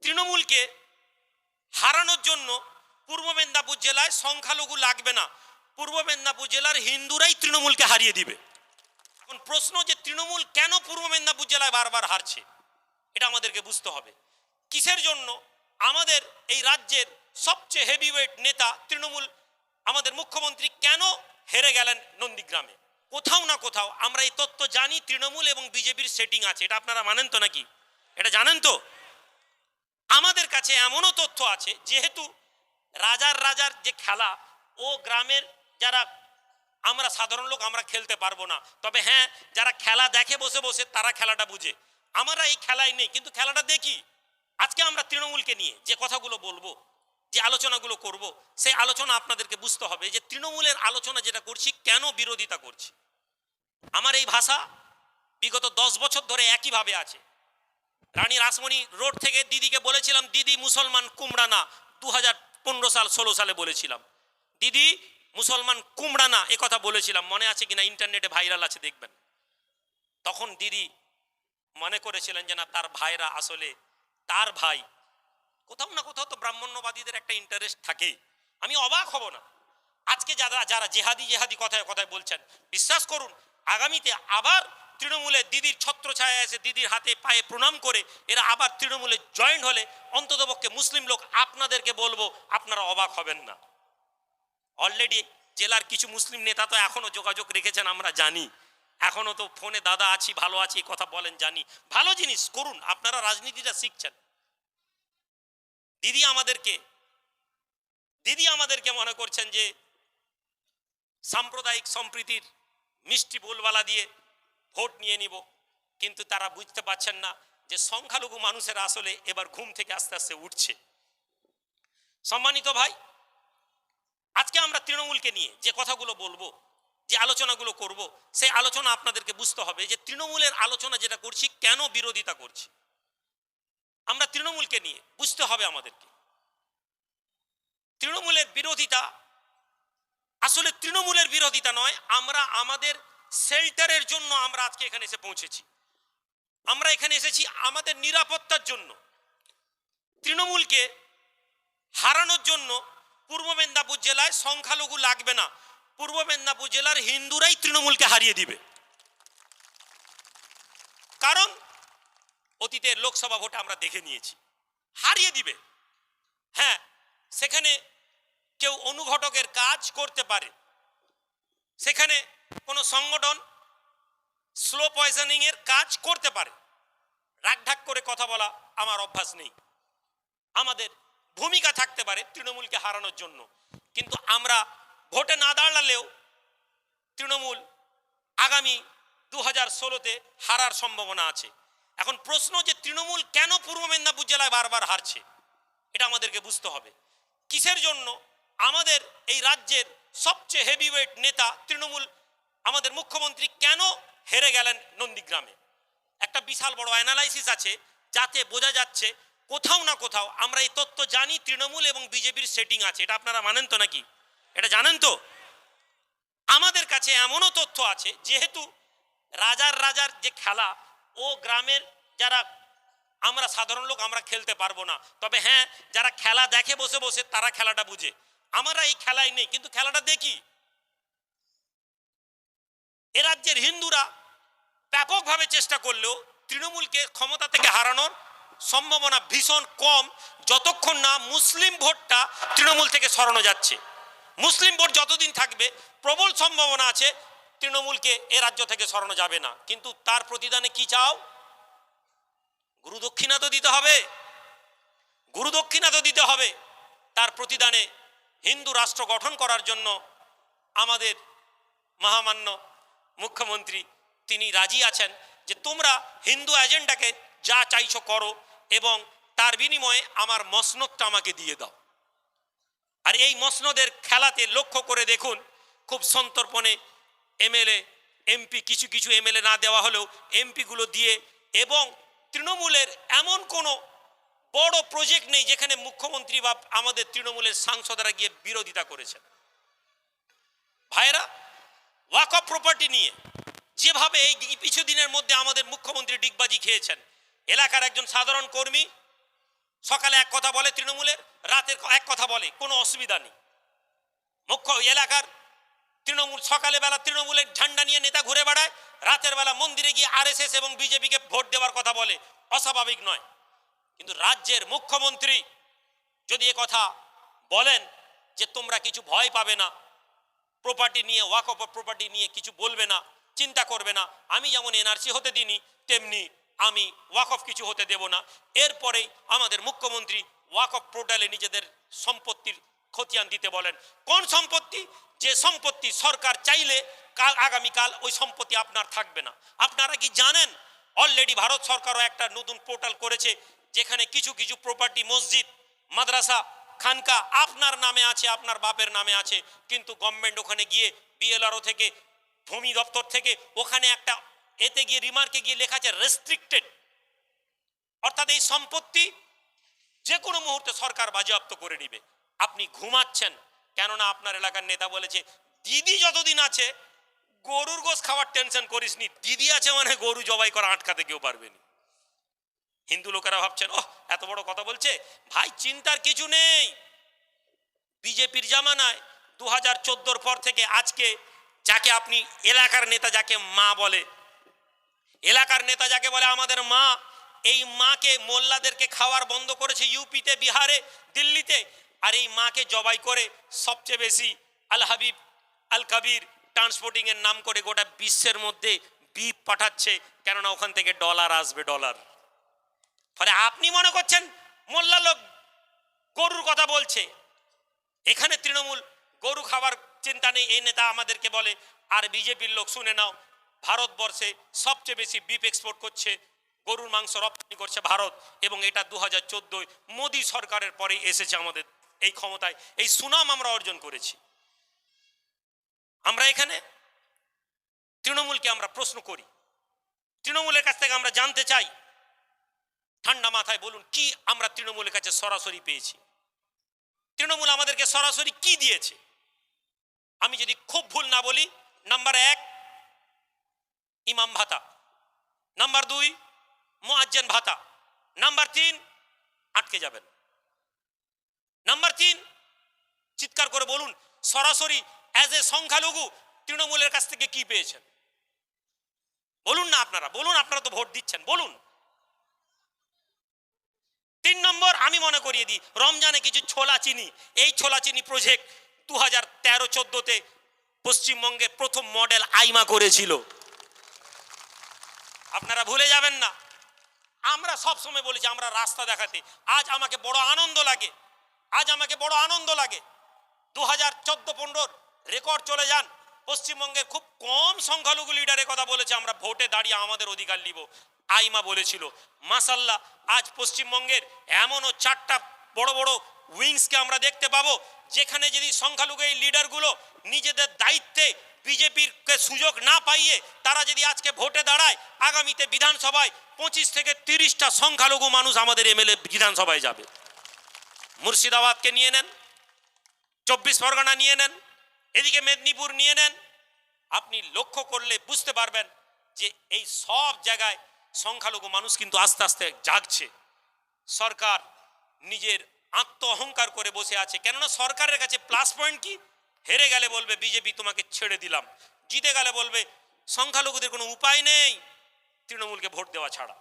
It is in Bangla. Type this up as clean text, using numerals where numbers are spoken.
তৃণমূলকে হারানোর জন্য পূর্ব মেদিনীপুর জেলায় সংখ্যালঘু লাগবে না, পূর্ব মেদিনীপুর জেলার হিন্দুরাই তৃণমূলকে হারিয়ে দিবে। এখন প্রশ্ন যে তৃণমূল কেন পূর্ব মেদিনীপুর জেলায় বারবার হারছে, এটা আমাদেরকে বুঝতে হবে। কিসের জন্য আমাদের এই রাজ্যের সবচেয়ে হেভিওয়েট নেতা তৃণমূল, আমাদের মুখ্যমন্ত্রী কেন হেরে গেলেন নন্দীগ্রামে? কোথাও না কোথাও আমরা এই তথ্য জানি, তৃণমূল এবং বিজেপির সেটিং আছে। এটা আপনারা মানেন তো নাকি? এটা জানেন তো? আমাদের কাছে এমনও তথ্য আছে, যেহেতু রাজার যে খেলা, ও গ্রামের যারা আমরা সাধারণ লোক আমরা খেলতে পারবো না, তবে হ্যাঁ যারা খেলা দেখে বসে বসে তারা খেলাটা বুঝে। আমরা এই খেলায় নেই কিন্তু খেলাটা দেখি। আজকে আমরা তৃণমূলকে নিয়ে যে কথাগুলো বলবো, যে আলোচনাগুলো করব, সেই আলোচনা আপনাদেরকে বুঝতে হবে যে তৃণমূলের আলোচনা যেটা করছি কেন বিরোধিতা করছি। আমার এই ভাষা বিগত 10 বছর ধরে একইভাবে আছে। রানী রাসমণি রোড থেকে দিদিকে বলেছিলাম, দিদি মুসলমান কুমড়া না, 2015 সাল 16 সালে বলেছিলাম, দিদি মুসলমান কুমড়া না, এ কথা বলেছিলাম। মনে আছে কিনা? ইন্টারনেটে ভাইরাল আছে, দেখবেন। তখন দিদি মনে করেছিলেন যে না, তার ভাইরা আসলে তার ভাই। কোথাও না কোথাও তো ব্রাহ্মণ্যবাদীদের একটা ইন্টারেস্ট থাকে। আমি অবাক হব না আজকে যারা জেহাদি কথায় কথায় বলছেন। বিশ্বাস করুন, আগামীতে আবার তৃণমূলে দিদির ছত্রছায়া এসে দিদির হাতে পায়ে প্রণাম করে এরা আবার তৃণমূলে জয়েন্ট হলে অন্ততপক্ষে মুসলিম লোক আপনাদেরকে বলবো, আপনারা অবাক হবেন না। অলরেডি জেলার কিছু মুসলিম নেতা তো এখনো যোগাযোগ রেখেছেন, আমরা জানি। এখনো তো ফোনে দাদা আছি, ভালো আছি কথা বলেন, জানি। ভালো জিনিস করুন, আপনারা রাজনীতিটা শিখছেন। দিদি আমাদেরকে মনে করছেন যে সাম্প্রদায়িক সম্প্রীতির মিষ্টি বোলবালা দিয়ে ভোট নিয়ে নিব, কিন্তু তারা বুঝতে পারছেন না যে সংখ্যালঘু মানুষের আসলে এবার ঘুম থেকে আস্তে আস্তে উঠছে। সম্মানিত ভাই, আজকে আমরা তৃণমূলকে নিয়ে যে কথাগুলো বলবো, যে আলোচনাগুলো করব, সেই আলোচনা আপনাদেরকে বুঝতে হবে যে তৃণমূলের আলোচনা যেটা করছি কেন বিরোধিতা করছি। আমরা তৃণমূলকে নিয়ে বুঝতে হবে আমাদেরকে, তৃণমূলের বিরোধিতা আসলে তৃণমূলের বিরোধিতা নয়। আমরা আমাদের শেল্টারের জন্য আমরা আজকে এখানে এসে পৌঁছেছি। আমরা এখানে এসেছি আমাদের নিরাপত্তার জন্য। তৃণমূলকে হারানোর জন্য পূর্ব মেদিনীপুর জেলায় সংখ্যালঘু লাগবে না, পূর্ব মেদিনীপুর জেলার হিন্দুরাই তৃণমূলকে হারিয়ে দিবে। কারণ অতীতের লোকসভা ভোটে আমরা দেখে নিয়েছি, হারিয়ে দিবে। হ্যাঁ, সেখানে কেউ অনুঘটকের কাজ করতে পারে, সেখানে কোনো সংগঠন স্লো পয়জনিং এর কাজ করতে পারে। রাগঢাক করে কথা বলা আমার অভ্যাস নেই। আমাদের ভূমিকা থাকতে পারে তৃণমূলকে হারানোর জন্য, কিন্তু আমরা ভোটে না দাঁড়ালেও তৃণমূল আগামী 2016-তে হারার সম্ভাবনা আছে। এখন প্রশ্ন যে তৃণমূল কেন পূর্ব মেদিনীপুর জেলায় বারবার হারছে, এটা আমাদেরকে বুঝতে হবে। কিসের জন্য আমাদের এই রাজ্যের সবচেয়ে হেভিওয়েট নেতা তৃণমূল, আমাদের মুখ্যমন্ত্রী কেন হেরে গেলেন নন্দীগ্রামে? একটা বিশাল বড় অ্যানালাইসিস আছে, যাতে বোঝা যাচ্ছে কোথাও না কোথাও আমরা এই তথ্য জানি, তৃণমূল এবং বিজেপির সেটিং আছে। এটা আপনারা মানেন তো নাকি? এটা জানেন তো? আমাদের কাছে এমনও তথ্য আছে, যেহেতু রাজার যে খেলা, ও গ্রামের যারা আমরা সাধারণ লোক আমরা খেলতে পারবো না, তবে হ্যাঁ যারা খেলা দেখে বসে বসে তারা খেলাটা বুঝে। আমরা এই খেলায় নেই কিন্তু খেলাটা দেখি। এ রাজ্যের হিন্দুরা ব্যাপকভাবে চেষ্টা করলেও তৃণমূলকে ক্ষমতা থেকে হারানোর সম্ভাবনা ভীষণ কম, যতক্ষণ না মুসলিম ভোটটা তৃণমূল থেকে সরানো যাচ্ছে। মুসলিম ভোট যতদিন থাকবে প্রবল সম্ভাবনা আছে তৃণমূলকে এ রাজ্য থেকে সরানো যাবে না। কিন্তু তার প্রতিদানে কি চাও? গুরুদক্ষিণা তো দিতে হবে, গুরুদক্ষিণা তো দিতে হবে। তার প্রতিদানে হিন্দু রাষ্ট্র গঠন করার জন্য আমাদের মহামান্য মুখ্যমন্ত্রী তিনি রাজি আছেন যে তোমরা হিন্দু এজেন্ডাকে যা চাইছো করো, এবং তার বিনিময়ে আমার মসনদটা আমাকে দিয়ে দাও। আর এই মসনদের খেলাতে লক্ষ্য করে দেখুন, খুব সন্তর্পণে এমএলএ এমপি, কিছু এমএলএ না দেওয়া হলেও এমপিগুলো দিয়ে, এবং তৃণমূলের এমন কোনো বড় প্রজেক্ট নেই যেখানে মুখ্যমন্ত্রী বা আমাদের তৃণমূলের সাংসদরা গিয়ে বিরোধিতা করেছেন। ভাইরা, ওয়াকফ প্রপার্টি নিয়ে যেভাবে এই কিছুদিনের মধ্যে আমাদের মুখ্যমন্ত্রী ডিগবাজি খেয়েছেন, এলাকার একজন সাধারণ কর্মী সকালে এক কথা বলে তৃণমূলের, রাতের এক কথা বলে, কোনো অসুবিধা নেই। মুখ্য এলাকার তৃণমূল সকালে বেলা তৃণমূলের ঝান্ডা নিয়ে নেতা ঘুরে বেড়ায়, রাতের বেলা মন্দিরে গিয়ে আরএসএস এবং বিজেপিকে ভোট দেওয়ার কথা বলে, অস্বাভাবিক নয়। কিন্তু রাজ্যের মুখ্যমন্ত্রী যদি এ কথা বলেন যে তোমরা কিছু ভয় পাবে না, প্রপার্টি নিয়ে, ওয়াকফ প্রপার্টি নিয়ে কিছু বলবে না, চিন্তা করবে না, আমি যেমন এনআরসি হতে দিইনি তেমনি আমি ওয়াকফ কিছু হতে দেব না। এরপরেই আমাদের মুখ্যমন্ত্রী ওয়াকফ পোর্টালে নিজেদের সম্পত্তির খতিয়ান দিতে বলেন। কোন সম্পত্তি? যে সম্পত্তি সরকার চাইলে কাল আগামীকাল ওই সম্পত্তি আপনার থাকবে না। আপনারা কি জানেন অলরেডি ভারত সরকারও একটা নতুন পোর্টাল করেছে যেখানে কিছু কিছু প্রপার্টি, মসজিদ, মাদ্রাসা, খানকা আপনার নামে আছে, আপনার বাপের নামে আছে, কিন্তু গভর্নমেন্ট ওখানে গিয়ে বিএলআরও থেকে, ভূমি দপ্তর থেকে ওখানে একটা এতে গিয়ে রিমার্কে গিয়ে লেখা আছে রেস্ট্রিক্টেড, অর্থাৎ এই সম্পত্তি যে কোনো মুহূর্তে সরকার বাজেয়াপ্ত করে নিবে। আপনি ঘুমাচ্ছেন, কেননা আপনার এলাকার নেতা বলেছে দিদি যতদিন আছে গরুর গোশ খাওয়ার টেনশন করিস নি, দিদি আছে মানে গরু জবাই করা আটকাতে কেউ পারবে না। হিন্দু লোকেরা ভাবছেন ওহ এত বড় কথা বলছে, ভাই চিন্তার কিছু নেই। বিজেপির জামানায় 2014 পর থেকে আজকে যাকে আপনি এলাকার নেতা যাকে মা বলে, এলাকার নেতা যাকে বলে আমাদের মা, এই মাকে মোল্লাদেরকে খাওয়ার বন্ধ করেছে ইউপিতে, বিহারে, দিল্লিতে, আর এই মাকে জবাই করে সবচেয়ে বেশি আল হাবিব আল কবির ট্রান্সপোর্টিং এর নাম করে গোটা বিশ্বের মধ্যে বিপ পাঠাচ্ছে, কেননা ওখান থেকে ডলার আসবে, ডলার। ফলে আপনি মনে করছেন মোল্লা লোক গরুর কথা বলছে, এখানে তৃণমূল গরু খাবার চিন্তা নেই, এই নেতা আমাদেরকে বলে। আর বিজেপির লোক শুনে নাও, ভারতবর্ষে সবচেয়ে বেশি বিপ এক্সপোর্ট করছে, গরুর মাংস রপ্তানি করছে ভারত, এবং এটা 2014 মোদী সরকারের পরেই এসেছে আমাদের এই ক্ষমতায়, এই সুনাম আমরা অর্জন করেছি। আমরা এখানে তৃণমূলকে আমরা প্রশ্ন করি, তৃণমূলের কাছ থেকে আমরা জানতে চাই, ঠান্ডা মাথায় বলুন কি আমরা তৃণমূলের কাছে সরাসরি পেয়েছি, তৃণমূল আমাদেরকে সরাসরি কি দিয়েছে। আমি যদি খুব ভুল না বলি, নাম্বার 1 ইমাম ভাতা, নাম্বার 2 মুয়াজ্জিন ভাতা, নাম্বার 3 আটকে যাবেন, নাম্বার 3 চিৎকার করে বলুন সরাসরি অ্যাজ এ সংখ্যালঘু তৃণমূলের কাছ থেকে কি পেয়েছেন বলুন না, আপনারা বলুন, আপনারা তো ভোট দিচ্ছেন, বলুন। 3 নম্বর আমি মনে করিয়ে দিই, রমজানে কিছু ছোলা চিনি, এই ছোলা চিনি প্রজেক্ট 2013-14তে পশ্চিমবঙ্গে প্রথম মডেল আইমা করেছিল, আপনারা ভুলে যাবেন না। আমরা সব সময় বলেছি আমরা রাস্তা দেখাতে, আজ আমাকে বড় আনন্দ লাগে, আজ আমাকে বড় আনন্দ লাগে 2014-15 রেকর্ড চলে যান, পশ্চিমবঙ্গের খুব কম সংখ্যালঘু লিডারের কথা বলেছে আমরা ভোটে দাঁড়িয়ে আমাদের অধিকার নিব, আইমা বলেছিল। মাশাআল্লাহ আজ পশ্চিমবঙ্গের এমনও 4টা বড় বড় উইংসকে আমরা দেখতে পাবো, যেখানে যদি সংখ্যালঘু এই লিডারগুলো নিজেদের দায়িত্বে বিজেপির সুযোগ না পাইয়ে তারা যদি আজকে ভোটে দাঁড়ায়, আগামীতে বিধানসভায় 25 থেকে 30টা সংখ্যালঘু মানুষ আমাদের এমএলএ বিধানসভায় যাবে। মুর্শিদাবাদকে নিয়ে নেন, 24 পরগনা নিয়ে নেন, এদিকে মেদিনীপুর নিয়ে নেন, আপনি লক্ষ্য করলে বুঝতে পারবেন যে এই সব জায়গায় সংখ্যালঘু মানুষ কিন্তু আস্তে আস্তে জাগছে। সরকার নিজের আত্ম অহংকার করে বসে আছে, কেননা সরকারের কাছে প্লাস পয়েন্ট কি, হেরে গেলে বলবে বিজেপি তোমাকে ছেড়ে দিলাম, জিতে গেলে বলবে সংখ্যালঘুদের কোনো উপায় নেই তৃণমূলকে ভোট দেওয়া ছাড়া।